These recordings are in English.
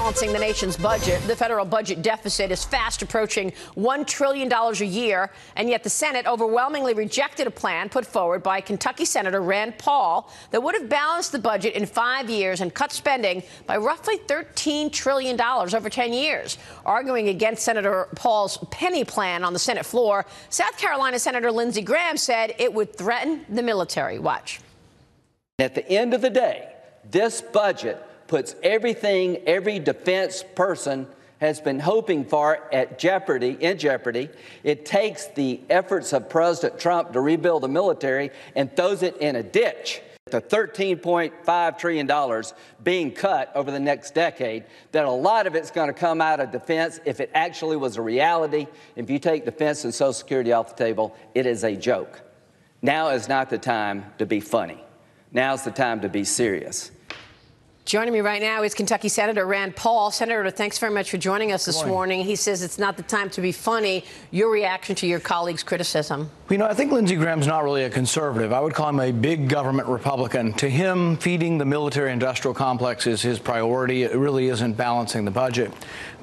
balancing the nation's budget. The federal budget deficit is fast approaching $1 trillion a year, and yet the Senate overwhelmingly rejected a plan put forward by Kentucky Senator Rand Paul that would have balanced the budget in 5 years and cut spending by roughly $13 trillion over 10 years. Arguing against Senator Paul's penny plan on the Senate floor, South Carolina Senator Lindsey Graham said it would threaten the military. Watch. At the end of the day, this budget puts everything every defense person has been hoping for in jeopardy. It takes the efforts of President Trump to rebuild the military and throws it in a ditch. The $13.5 trillion being cut over the next decade, that a lot of it's going to come out of defense if it actually was a reality. If you take defense and Social Security off the table, it is a joke. Now is not the time to be funny. Now's the time to be serious. Joining me right now is Kentucky Senator Rand Paul. Senator, thanks very much for joining us this morning. He says it's not the time to be funny. Your reaction to your colleague's criticism? You know, I think Lindsey Graham's not really a conservative. I would call him a big government Republican. To him, feeding the military-industrial complex is his priority. It really isn't balancing the budget.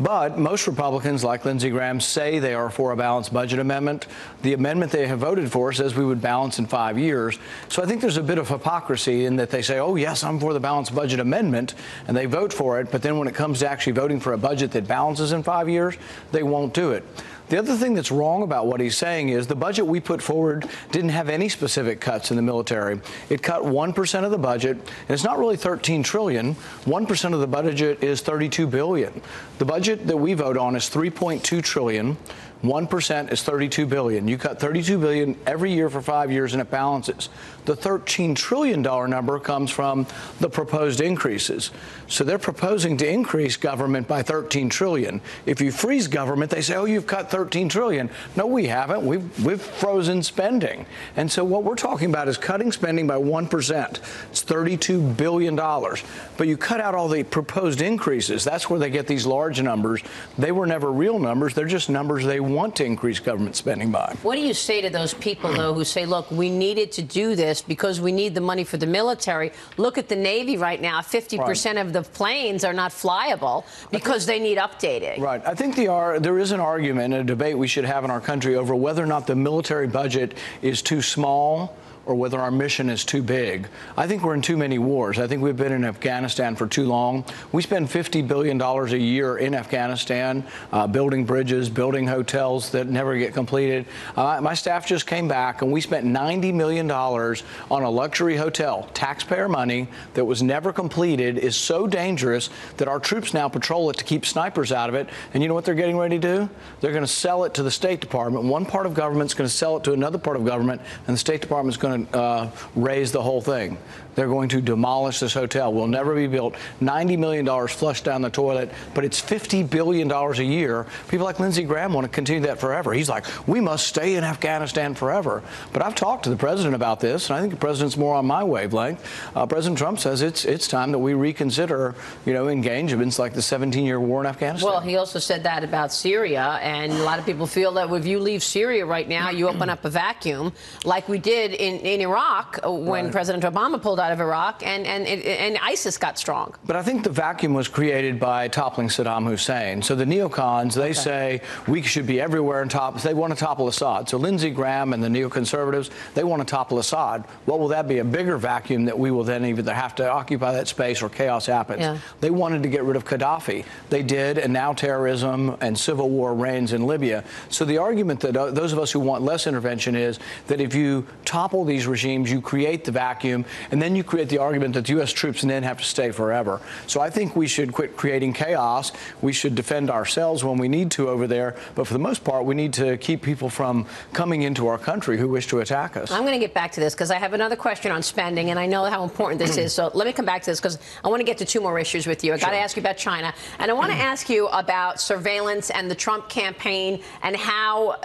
But most Republicans, like Lindsey Graham, say they are for a balanced budget amendment. The amendment they have voted for says we would balance in 5 years. So I think there's a bit of hypocrisy in that they say, oh, yes, I'm for the balanced budget amendment, and they vote for it. But then when it comes to actually voting for a budget that balances in 5 years, they won't do it. The other thing that's wrong about what he's saying is the budget we put forward didn't have any specific cuts in the military. It cut 1% of the budget, and it's not really $13 trillion. 1% of the budget is $32 billion. The budget that we vote on is $3.2 trillion. 1% is $32 billion. You cut $32 billion every year for 5 years, and it balances. The $13 trillion number comes from the proposed increases. So they're proposing to increase government by $13 trillion. If you freeze government, they say, oh, you've cut $13 trillion. No, we haven't. We've frozen spending. And so what we're talking about is cutting spending by 1%. It's $32 billion. But you cut out all the proposed increases. That's where they get these large numbers. They were never real numbers. They're just numbers they want to increase government spending by. What do you say to those people, though, who say, look, we needed to do this because we need the money for the military? Look at the Navy right now. 50% of the planes are not flyable because they need updating. Right. I think there is an argument, a debate we should have in our country over whether or not the military budget is too small or whether our mission is too big. I think we're in too many wars. I think we've been in Afghanistan for too long. We spend $50 billion a year in Afghanistan, building bridges, building hotels that never get completed. My staff just came back, and we spent $90 million on a luxury hotel. Taxpayer money that was never completed is so dangerous that our troops now patrol it to keep snipers out of it. And you know what they're getting ready to do? They're going to sell it to the State Department. One part of government's going to sell it to another part of government, and the State Department's going to raise the whole thing. They're going to demolish this hotel. Will never be built. $90 million flushed down the toilet, but it's $50 billion a year. People like Lindsey Graham want to continue that forever. He's like, we must stay in Afghanistan forever. But I've talked to the president about this, and I think the president's more on my wavelength. President Trump says it's time that we reconsider, engagements like the 17-year war in Afghanistan. Well, he also said that about Syria, and a lot of people feel that if you leave Syria right now, you open up a vacuum like we did in Iraq when President Obama pulled out of Iraq and ISIS got strong. But I think the vacuum was created by toppling Saddam Hussein. So the neocons, they say we should be everywhere and they want to topple Assad. So Lindsey Graham and the neoconservatives, they want to topple Assad. What will that be? A bigger vacuum that we will then either have to occupy that space or chaos happens. Yeah. They wanted to get rid of Gaddafi. They did, and now terrorism and civil war reigns in Libya. So the argument that those of us who want less intervention is that if you topple these regimes, you create the vacuum, and then you create the argument that the U.S. troops then have to stay forever. So I think we should quit creating chaos. We should defend ourselves when we need to over there. But for the most part, we need to keep people from coming into our country who wish to attack us. I'm going to get back to this because I have another question on spending, and I know how important this is. So let me come back to this because I want to get to two more issues with you. I got to ask you about China, and I want to ask you about surveillance and the Trump campaign and how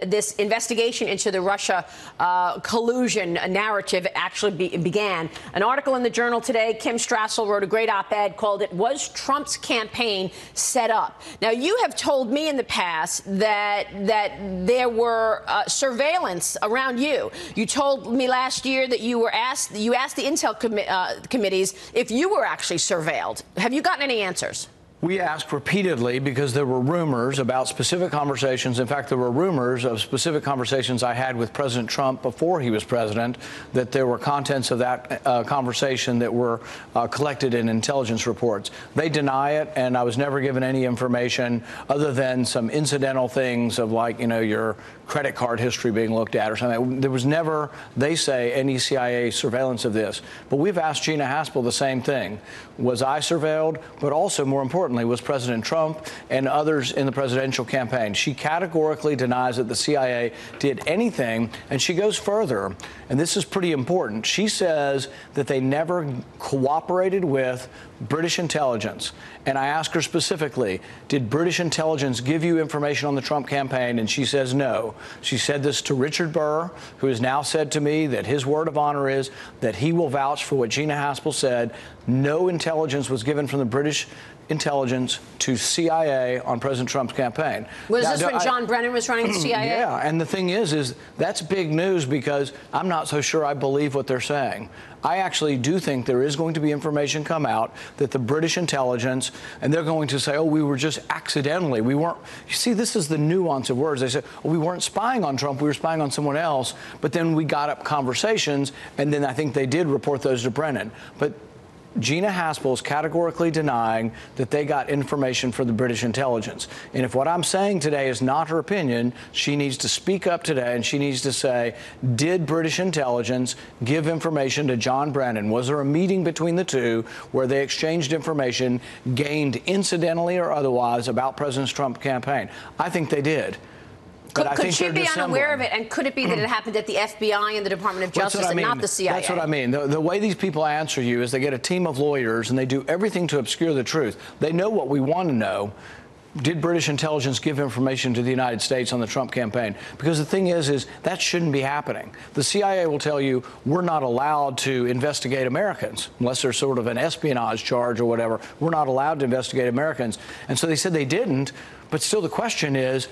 this investigation into the Russia collusion narrative actually began. An article in the Journal today, Kim Strassel wrote a great op-ed, called it, "Was Trump's campaign set up?" Now, you have told me in the past that there were surveillance around you. You told me last year that you asked the intel committees if you were actually surveilled. Have you gotten any answers? We asked repeatedly because there were rumors about specific conversations. In fact, there were rumors of specific conversations I had with President Trump before he was president, that there were contents of that conversation that were collected in intelligence reports. They deny it, and I was never given any information other than some incidental things of, like, you know, your credit card history being looked at or something. There was never, they say, any CIA surveillance of this. But we've asked Gina Haspel the same thing. Was I surveilled? But also, more importantly, was President Trump and others in the presidential campaign? She categorically denies that the CIA did anything, and she goes further, and this is pretty important. She says that they never cooperated with British intelligence. And I ask her specifically, did British intelligence give you information on the Trump campaign? And she says no. She said this to Richard Burr, who has now said to me that his word of honor is that he will vouch for what Gina Haspel said. No intelligence was given from the British intelligence to CIA on President Trump's campaign. Was this when John Brennan was running the CIA? Yeah, and the thing is that's big news, because I'm not so sure I believe what they're saying. I actually do think there is going to be information come out that the British intelligence, and they're going to say, oh, we were just accidentally, we weren't. You see, this is the nuance of words. They say, oh, we weren't spying on Trump, we were spying on someone else, but then we got up conversations, and then I think they did report those to Brennan. But Gina Haspel is categorically denying that they got information for the British intelligence. And if what I'm saying today is not her opinion, she needs to speak up today, and she needs to say, did British intelligence give information to John Brennan? Was there a meeting between the two where they exchanged information gained incidentally or otherwise about President Trump's campaign? I think they did. Could she be unaware of it? And could it be that it happened at the FBI and the Department of Justice and not the CIA? That's what I mean. The way these people answer you is they get a team of lawyers and they do everything to obscure the truth. They know what we want to know. Did British intelligence give information to the United States on the Trump campaign? Because the thing is that shouldn't be happening. The CIA will tell you we're not allowed to investigate Americans unless there's sort of an espionage charge or whatever. We're not allowed to investigate Americans. And so they said they didn't, but still the question is,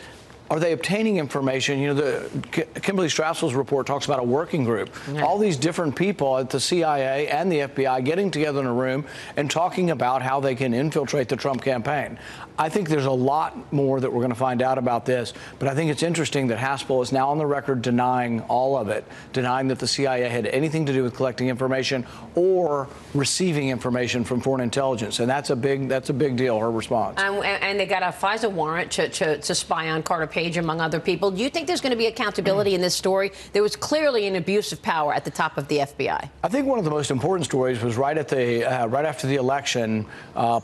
are they obtaining information? You know, Kimberly Strassel's report talks about a working group. Yeah. All these different people at the CIA and the FBI getting together in a room and talking about how they can infiltrate the Trump campaign. I think there's a lot more that we're going to find out about this, but I think it's interesting that Haspel is now on the record denying all of it, denying that the CIA had anything to do with collecting information or receiving information from foreign intelligence, and that's a big deal. Her response. And they got a FISA warrant to spy on Carter Page, among other people. Do you think there's going to be accountability in this story? There was clearly an abuse of power at the top of the FBI. I think one of the most important stories was right after the election.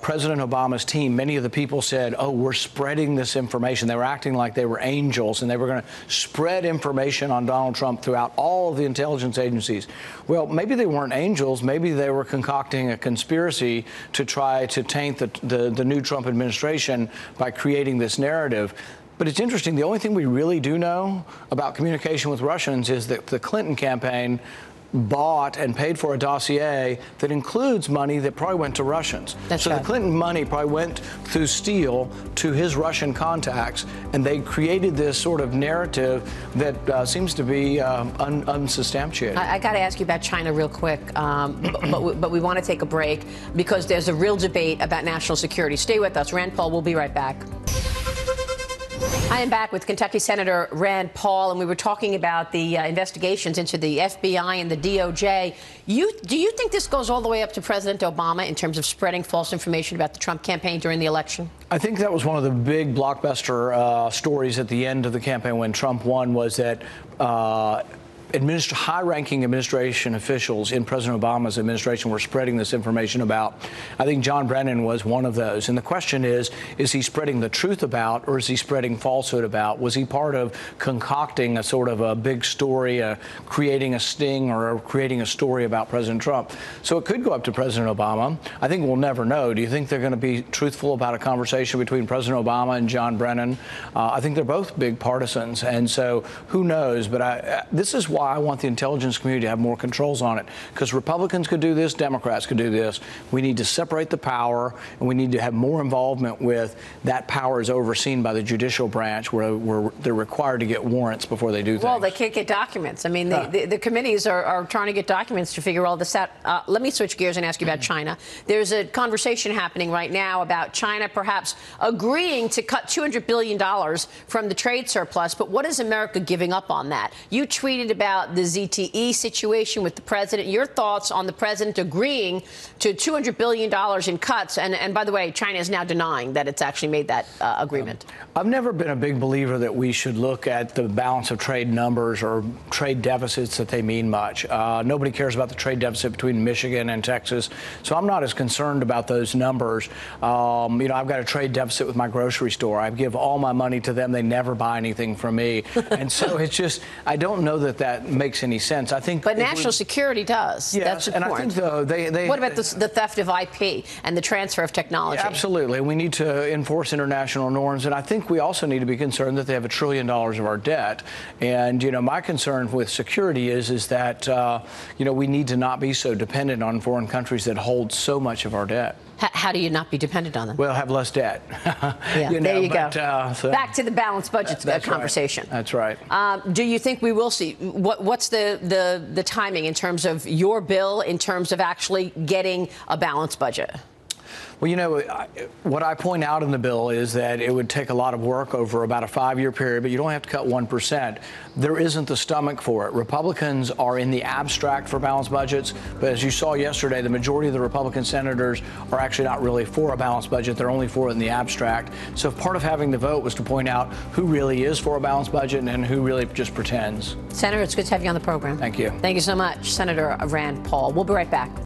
President Obama's team, many of the people said, oh, we're spreading this information. They were acting like they were angels, and they were going to spread information on Donald Trump throughout all of the intelligence agencies. Well, maybe they weren't angels. Maybe they were concocting a conspiracy to try to taint the new Trump administration by creating this narrative. But it's interesting. The only thing we really do know about communication with Russians is that the Clinton campaign bought and paid for a dossier that includes money that probably went to Russians. That's so right. The Clinton money probably went through Steele to his Russian contacts, and they created this sort of narrative that seems to be unsubstantiated. I got to ask you about China real quick, but we want to take a break because there's a real debate about national security. Stay with us. Rand Paul will be right back. I am back with Kentucky Senator Rand Paul, and we were talking about the investigations into the FBI and the DOJ. Do you think this goes all the way up to President Obama in terms of spreading false information about the Trump campaign during the election? I think that was one of the big blockbuster stories at the end of the campaign when Trump won, was that high-ranking administration officials in President Obama's administration were spreading this information about. I think John Brennan was one of those. And the question is he spreading the truth about, or is he spreading falsehood about? Was he part of concocting a sort of a big story, creating a sting or creating a story about President Trump? So it could go up to President Obama. I think we'll never know. Do you think they're going to be truthful about a conversation between President Obama and John Brennan? I think they're both big partisans, and so who knows? But this is why why I want the intelligence community to have more controls on it, because Republicans could do this, Democrats could do this. We need to separate the power, and we need to have more involvement with that power is overseen by the judicial branch, where they're required to get warrants before they do things. Well, they can't get documents. I mean, the committees are trying to get documents to figure all this out. Let me switch gears and ask you about China. There's a conversation happening right now about China perhaps agreeing to cut $200 billion from the trade surplus. But what is America giving up on that? You tweeted about the ZTE situation with the president. Your thoughts on the president agreeing to $200 billion in cuts? And by the way, China is now denying that it's actually made that agreement. I've never been a big believer that we should look at the balance of trade numbers or trade deficits that they mean much. Nobody cares about the trade deficit between Michigan and Texas, so I'm not as concerned about those numbers. I've got a trade deficit with my grocery store. I give all my money to them. They never buy anything from me. And so it's just, I don't know that that makes any sense. I think, but national security does. Yes, that's important. And I think they what about the theft of IP and the transfer of technology? Yeah, absolutely. We need to enforce international norms, and I think we also need to be concerned that they have $1 trillion of our debt. And my concern with security is that we need to not be so dependent on foreign countries that hold so much of our debt. How do you not be dependent on them? Well, have less debt. Yeah, there you go. Back to the balanced budget conversation. Right. That's right. Do you think we will see what's the timing in terms of your bill, in terms of actually getting a balanced budget? Well, what I point out in the bill is that it would take a lot of work over about a 5-year period, but you don't have to cut 1%. There isn't the stomach for it. Republicans are in the abstract for balanced budgets, but as you saw yesterday, the majority of the Republican senators are actually not really for a balanced budget. They're only for it in the abstract. So part of having the vote was to point out who really is for a balanced budget and who really just pretends. Senator, it's good to have you on the program. Thank you. Thank you so much, Senator Rand Paul. We'll be right back.